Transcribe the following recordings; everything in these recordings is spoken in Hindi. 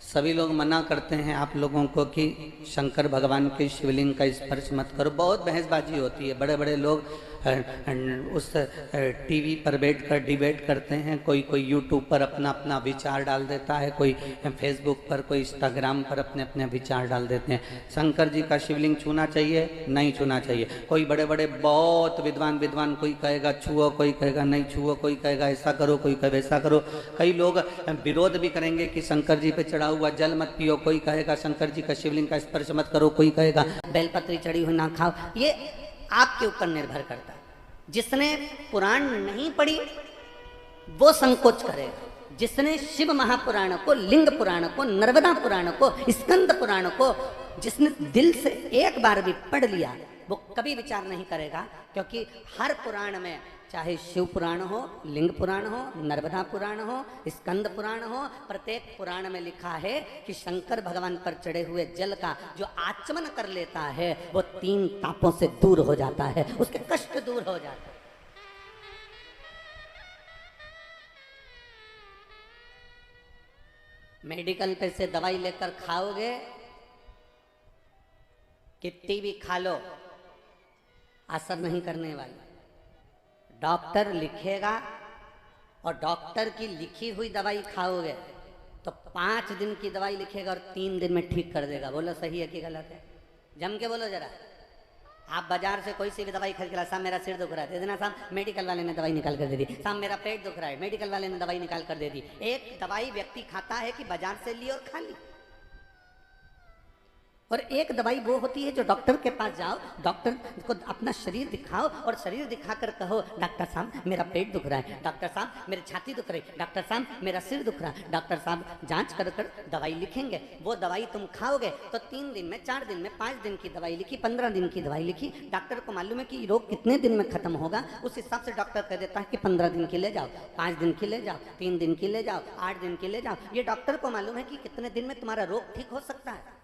सभी लोग मना करते हैं आप लोगों को कि शंकर भगवान के शिवलिंग का स्पर्श मत करो। बहुत बहसबाजी होती है, बड़े बड़े लोग उस टीवी पर बैठकर डिबेट करते हैं। कोई कोई यूट्यूब पर अपना अपना विचार डाल देता है, कोई फेसबुक पर, कोई इंस्टाग्राम पर अपने अपने विचार डाल देते हैं। शंकर जी का शिवलिंग छूना चाहिए, नहीं छूना चाहिए। कोई बड़े बड़े बहुत विद्वान कोई कहेगा छुओ, कोई कहेगा नहीं छुओ, कोई कहेगा ऐसा करो, कोई कहे वैसा करो। कई लोग विरोध भी करेंगे कि शंकर जी पे चढ़ा हुआ जल मत पियो, कोई कहेगा शंकर जी का शिवलिंग का स्पर्श मत करो, कोई कहेगा बेलपत्री चढ़ी हुई ना खाओ। ये आपके ऊपर निर्भर करता है। जिसने पुराण नहीं पढ़ी वो संकोच करेगा। जिसने शिव महापुराण को, लिंग पुराण को, नर्मदा पुराण को, स्कंद पुराण को जिसने दिल से एक बार भी पढ़ लिया वो कभी विचार नहीं करेगा, क्योंकि हर पुराण में, चाहे शिव पुराण हो, लिंग पुराण हो, नर्मदा पुराण हो, स्कंद पुराण हो, प्रत्येक पुराण में लिखा है कि शंकर भगवान पर चढ़े हुए जल का जो आचमन कर लेता है वो 3 तापों से दूर हो जाता है, उसके कष्ट दूर हो जाते हैं। मेडिकल पे से दवाई लेकर खाओगे, कितनी भी खा लो असर नहीं करने वाली। डॉक्टर लिखेगा और डॉक्टर की लिखी हुई दवाई खाओगे तो 5 दिन की दवाई लिखेगा और 3 दिन में ठीक कर देगा। बोलो सही है कि गलत है? जम के बोलो जरा। आप बाजार से कोई सी भी दवाई खरीद कर, साहब मेरा सिर दुख रहा है, दे देना साहब, मेडिकल वाले ने दवाई निकाल कर दे दी। साहब मेरा पेट दुख रहा है, मेडिकल वाले ने दवाई निकाल कर दे दी। एक दवाई व्यक्ति खाता है कि बाजार से ली और खा ली। और एक दवाई वो होती है जो डॉक्टर के पास जाओ, डॉक्टर को अपना शरीर दिखाओ और शरीर दिखाकर कहो डॉक्टर साहब मेरा पेट दुख रहा है, डॉक्टर साहब मेरी छाती दुख रही है, डॉक्टर साहब मेरा सिर दुख रहा है, डॉक्टर साहब जांच कर कर दवाई लिखेंगे। वो दवाई तुम खाओगे तो 3 दिन में, 4 दिन में, 5 दिन की दवाई लिखी, 15 दिन की दवाई लिखी। डॉक्टर को मालूम है कि रोग कितने दिन में खत्म होगा, उस हिसाब से डॉक्टर कह देता है कि 15 दिन की ले जाओ, 5 दिन की ले जाओ, 3 दिन की ले जाओ, 8 दिन की ले जाओ। ये डॉक्टर को मालूम है कि कितने दिन में तुम्हारा रोग ठीक हो सकता है।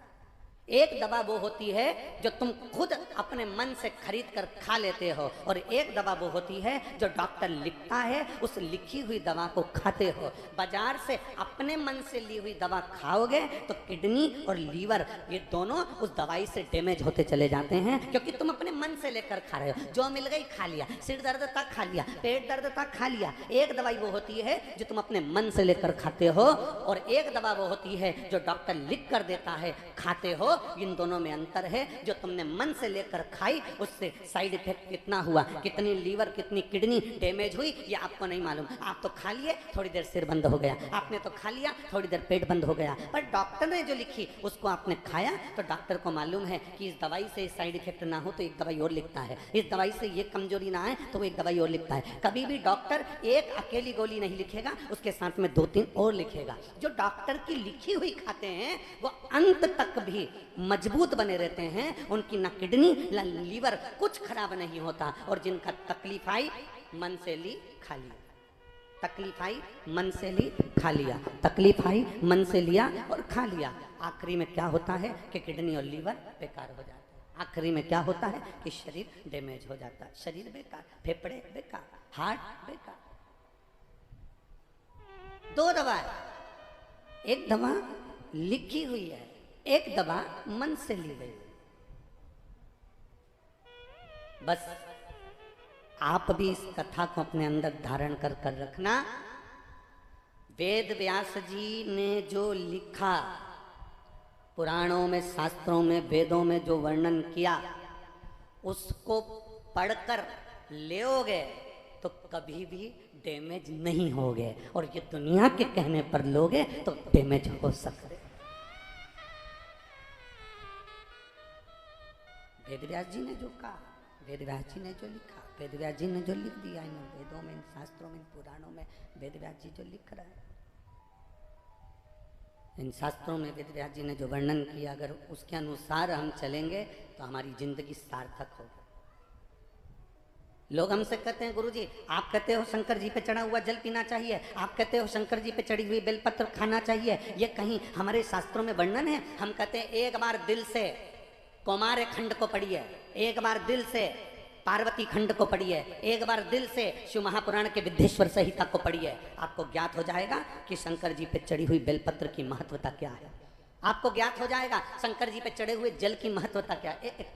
एक दवा वो होती है जो तुम खुद अपने मन से खरीद कर खा लेते हो, और एक दवा वो होती है जो डॉक्टर लिखता है, उस लिखी हुई दवा को खाते हो। बाजार से अपने मन से ली हुई दवा खाओगे तो किडनी और लीवर ये दोनों उस दवाई से डैमेज होते चले जाते हैं, क्योंकि तुम अपने मन से लेकर खा रहे हो। जो मिल गई खा लिया, सिर दर्द था खा लिया, पेट दर्द था खा लिया। एक दवाई वो होती है जो तुम अपने मन से लेकर खाते हो, और एक दवा वो होती है जो डॉक्टर लिख कर देता है खाते हो। इन दोनों में अंतर है। जो तुमने मन से लेकर खाई उससे साइड इफेक्ट कितना हुआ, कितनी लीवर, कितनी किडनी डैमेज हुई, ये आपको नहीं मालूम। आप तो खा लिए, थोड़ी देर सिर बंद हो गया, आपने तो खा लिया, थोड़ी देर पेट बंद हो गया, पर डॉक्टर ने जो लिखी उसको आपने खाया तो डॉक्टर को मालूम है कि इस दवाई से साइड इफेक्ट ना हो तो एक दवाई और लिखता है, इस दवाई से ये कमजोरी ना आए तो वो एक दवाई और लिखता है। कभी भी डॉक्टर एक अकेली गोली नहीं लिखेगा, उसके साथ में 2-3 और लिखेगा। जो डॉक्टर की लिखी हुई खाते हैं वो अंत तक भी मजबूत बने रहते हैं, उनकी ना किडनी ना लीवर कुछ खराब नहीं होता। और जिनका तकलीफ आई मन से ली खा लिया, तकलीफ आई मन से ली खा लिया, तकलीफ आई मन से लिया और खा लिया। आखिरी में क्या होता है कि किडनी और लीवर बेकार हो जाता है। आखिरी में क्या होता है कि शरीर डैमेज हो जाता है, शरीर बेकार, फेफड़े बेकार, हार्ट बेकार। 2 दवा है, एक दवा लिखी हुई है, एक दवा मन से ली गई। बस आप भी इस कथा को अपने अंदर धारण कर कर रखना। वेद व्यास जी ने जो लिखा, पुराणों में, शास्त्रों में, वेदों में जो वर्णन किया, उसको पढ़कर लेओगे तो कभी भी डैमेज नहीं होगे, और ये दुनिया के कहने पर लोगे तो डैमेज हो सकते। वेदव्यास जी ने जो कहा, वेदव्यास जी ने जो लिखा, वेदव्यास जी ने जो लिख दिया इन वेदों में, इन शास्त्रों में, इन पुराणों में, वेदव्यास जी जो लिख रहा है, इन शास्त्रों में वेदव्यास जी ने जो वर्णन किया, अगर उसके अनुसार हम चलेंगे तो हमारी जिंदगी सार्थक होगी। लोग हमसे कहते हैं गुरुजी आप कहते हो शंकर जी पे चढ़ा हुआ जल पीना चाहिए, आप कहते हो शंकर जी पे चढ़ी हुई बेलपत्र खाना चाहिए, ये कहीं हमारे शास्त्रों में वर्णन है? हम कहते हैं एक बार दिल से कौमार खंड को पढ़िए, एक बार दिल से पार्वती खंड को पढ़िए, एक बार दिल से शिव महापुराण के विद्येश्वर संहिता को पढ़िए, आपको ज्ञात हो जाएगा कि शंकर जी पे चढ़ी हुई बेलपत्र की महत्वता क्या है। आपको ज्ञात हो जाएगा शंकर जी पे चढ़े हुए जल की महत्वता क्या है। एक